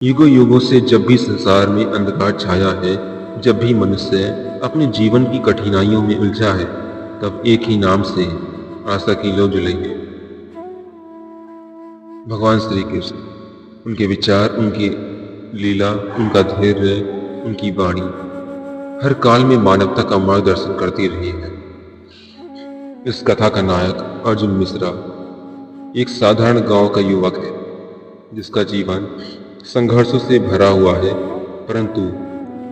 युगों युगों से जब भी संसार में अंधकार छाया है, जब भी मनुष्य अपने जीवन की कठिनाइयों में उलझा है, तब एक ही नाम से आशा की लौ जलाई है। भगवान श्री कृष्ण। उनके विचार, उनकी लीला, उनका धैर्य, उनकी वाणी हर काल में मानवता का मार्गदर्शन करती रही है। इस कथा का नायक अर्जुन मिश्रा एक साधारण गांव का युवक है, जिसका जीवन संघर्षों से भरा हुआ है। परंतु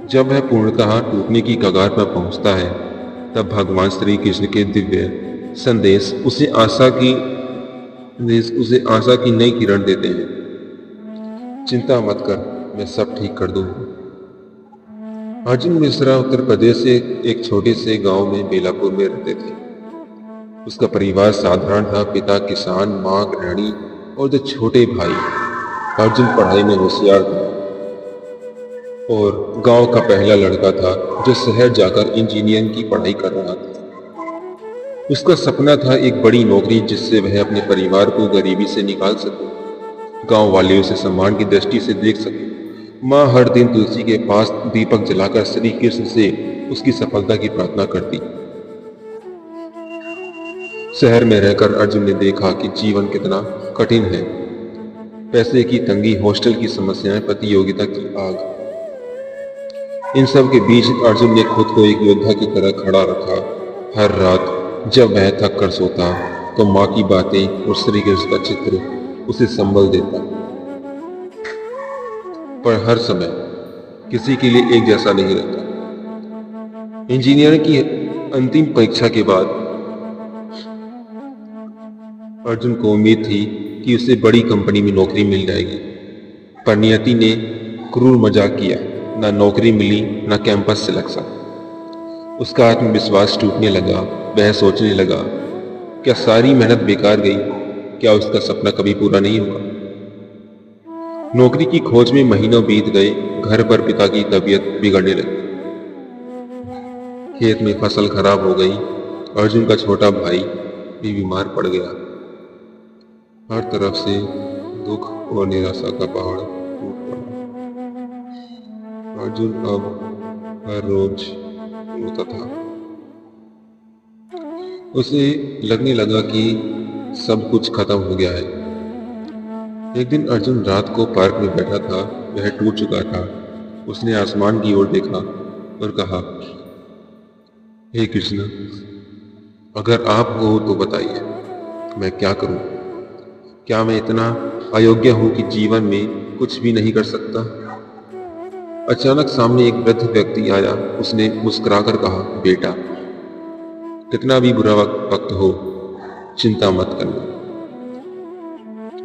जब वह पूर्णतः टूटने की कगार पर पहुंचता है, तब भगवान श्री कृष्ण के दिव्य संदेश उसे आशा की नई किरण देते हैं। चिंता मत कर, मैं सब ठीक कर दूंगा। अर्जुन मिश्रा उत्तर प्रदेश से एक छोटे से गांव में बेलापुर में रहते थे। उसका परिवार साधारण था। पिता किसान, मां गृहिणी और दो छोटे भाई। अर्जुन पढ़ाई में होशियार था और गांव का पहला लड़का था जो शहर जाकर इंजीनियरिंग की पढ़ाई कर रहा था। उसका सपना था एक बड़ी नौकरी, जिससे वह अपने परिवार को गरीबी से निकाल सके, गांव वाले उसे सम्मान की दृष्टि से देख सके। माँ हर दिन तुलसी के पास दीपक जलाकर श्री कृष्ण से उसकी सफलता की प्रार्थना करती। शहर में रहकर अर्जुन ने देखा कि जीवन कितना कठिन है। पैसे की तंगी, हॉस्टल की समस्याएं, प्रतियोगिता की आग। इन सब के बीच अर्जुन ने खुद को एक योद्धा की तरह खड़ा रखा। हर रात जब वह थक कर सोता, तो माँ की बातें और श्री कृष्ण का चित्र उसे संबल देता। पर हर समय किसी के लिए एक जैसा नहीं रहता। इंजीनियरिंग की अंतिम परीक्षा के बाद अर्जुन को उम्मीद थी कि उसे बड़ी कंपनी में नौकरी मिल जाएगी, पर नियति ने क्रूर मजाक किया। ना नौकरी मिली, ना कैंपस सिलेक्शन। उसका आत्मविश्वास टूटने लगा। वह सोचने लगा, क्या सारी मेहनत बेकार गई? क्या उसका सपना कभी पूरा नहीं होगा? नौकरी की खोज में महीनों बीत गए। घर पर पिता की तबीयत बिगड़ने लगी। खेत में फसल खराब हो गई। अर्जुन का छोटा भाई भी बीमार पड़ गया। हर तरफ से दुख और निराशा का पहाड़ टूट पड़ा। अर्जुन अब हर रोज रोता था। उसे लगने लगा कि सब कुछ खत्म हो गया है। एक दिन अर्जुन रात को पार्क में बैठा था। वह टूट चुका था। उसने आसमान की ओर देखा और कहा, हे कृष्ण, अगर आप हो तो बताइए, मैं क्या करूं? क्या मैं इतना अयोग्य हूं कि जीवन में कुछ भी नहीं कर सकता? अचानक सामने एक वृद्ध व्यक्ति आया। उसने मुस्कुराकर कहा, बेटा, कितना भी बुरा वक्त हो, चिंता मत करना,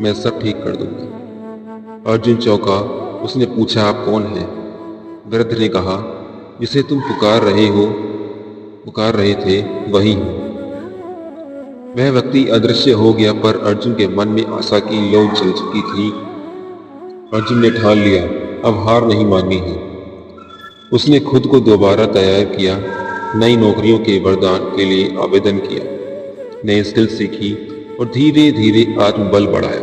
मैं सब ठीक कर दूंगा। अर्जुन चौंका। उसने पूछा, आप कौन हैं? वृद्ध ने कहा, जिसे तुम पुकार रहे थे, वही हूं। वह व्यक्ति अदृश्य हो गया, पर अर्जुन के मन में आशा की लौ जल चुकी थी। अर्जुन ने ठान लिया, अब हार नहीं माननी है। उसने खुद को दोबारा तैयार किया, नई नौकरियों के वरदान के लिए आवेदन किया, नए स्किल सीखी और धीरे धीरे आत्मबल बढ़ाया।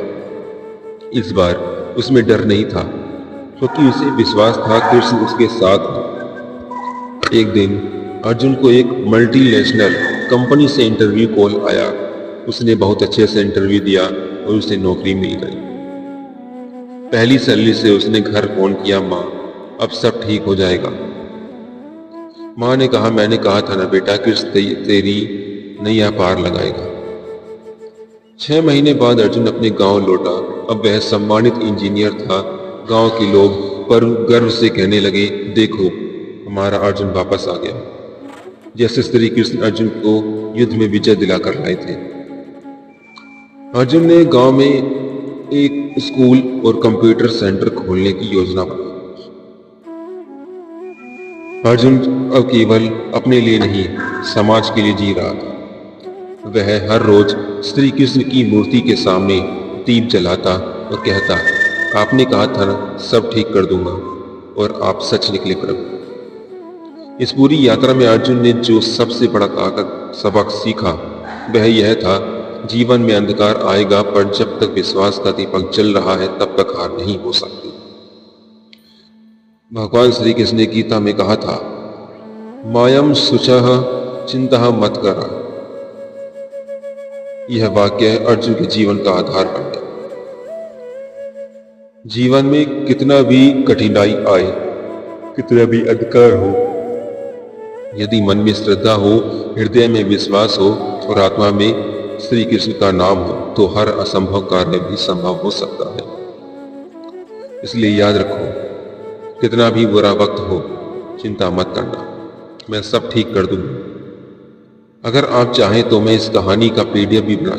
इस बार उसमें डर नहीं था, क्योंकि उसे विश्वास था कृष्ण उसके साथ है। एक दिन अर्जुन को एक मल्टीनेशनल कंपनी से इंटरव्यू कॉल आया। उसने बहुत अच्छे से इंटरव्यू दिया और उसे नौकरी मिल गई। पहली सैलरी से उसने घर फोन किया, माँ, अब सब ठीक हो जाएगा। माँ ने कहा, मैंने कहा था ना बेटा, कृष्ण तेरी नैया पार लगाएगा। 6 महीने बाद अर्जुन अपने गांव लौटा। अब वह सम्मानित इंजीनियर था। गांव के लोग पर गर्व से कहने लगे, देखो, हमारा अर्जुन वापस आ गया, जैसे श्री कृष्ण अर्जुन को युद्ध में विजय दिलाकर लाए थे। अर्जुन ने गांव में एक स्कूल और कंप्यूटर सेंटर खोलने की योजना बनाई। अर्जुन अब केवल अपने लिए नहीं, समाज के लिए जी रहा था। वह हर रोज श्री कृष्ण की मूर्ति के सामने दीप जलाता और कहता, आपने कहा था ना, सब ठीक कर दूंगा, और आप सच निकले प्रभु। इस पूरी यात्रा में अर्जुन ने जो सबसे बड़ा सबक सीखा, वह यह था, जीवन में अंधकार आएगा, पर जब तक विश्वास का दीपक जल रहा है, तब तक हार नहीं हो सकती। भगवान श्री कृष्ण ने गीता में कहा था, मायम शुचः चिंता मत करा। यह वाक्य अर्जुन के जीवन का आधार बन गया। जीवन में कितना भी कठिनाई आए, कितना भी अंधकार हो, यदि मन में श्रद्धा हो, हृदय में विश्वास हो और आत्मा में श्री कृष्ण का नाम हो, तो हर असंभव कार्य भी संभव हो सकता है। इसलिए याद रखो, कितना भी बुरा वक्त हो, चिंता मत करना, मैं सब ठीक कर दूंगा। अगर आप चाहें तो मैं इस कहानी का PDF भी बना